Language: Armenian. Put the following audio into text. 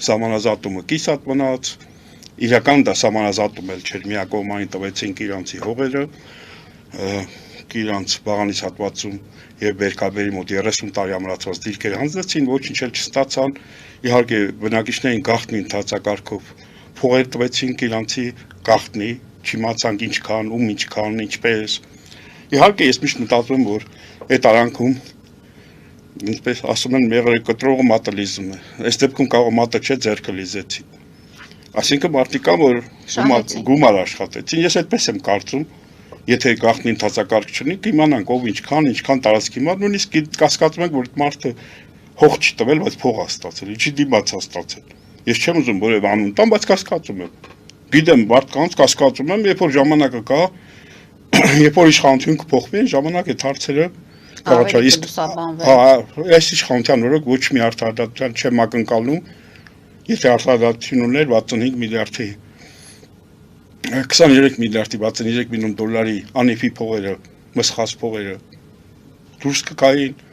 սահմանազատումը կիսատ մնաց, իրական դա սահմանազատում էլ չէր, միակողմանի տվեցին իրանցի հողերը, իրանց բաղանից հատվածում եւ Բերքաբերի մոտ 30 տարի ամրացված դիրքեր հանձնեցին, ոչինչ էլ չստացան, իհարկե բնակիչներին գաղտնի ընթացակարգով փողեր տվեցին իրանցի գաղտնի, չիմացանք ինչքան, ում ինչքան, ինչպես։ Իհարկե ես միշտ մտածում եմ, որ այդ արանքում ինչպես ասում են, մեղրը կտրողը մատը լիզում է։ Այս դեպքում կարող մատը չէ, ձեռքը լիզեցին։ Այսինքն մարդիկ կան, որ գումար աշխատեցին, ես այդպես եմ կարծում, եթե գաղտնի ընթացակարգ չունի, կիմանանք ով ինչքան տարածքի մար, նույնիսկ կասկածում ենք, որ մարդը հող չի տվել, բայց փող է ստացել, ինչի դիմաց է ստացել։ Ես չեմ ուզում որևէ անուն տամ, բայց կասկածում եմ։ Գիտեմ մարդկանց կասկածում եմ, երբ որ ժամանակը կա, երբ որ իշխանություն կփոխվի, ժամանակ այդ հարցերը կարողա իսկ այս իշխանության օրոք ոչ մի արտահայտության չեմ ակնկալում, եթե արտահայտություն ուներ 65 միլիարդի 23 միլիարդի 63 միլիոն դոլարի անիվի փողերը, մսխած փողերը դուրս կգային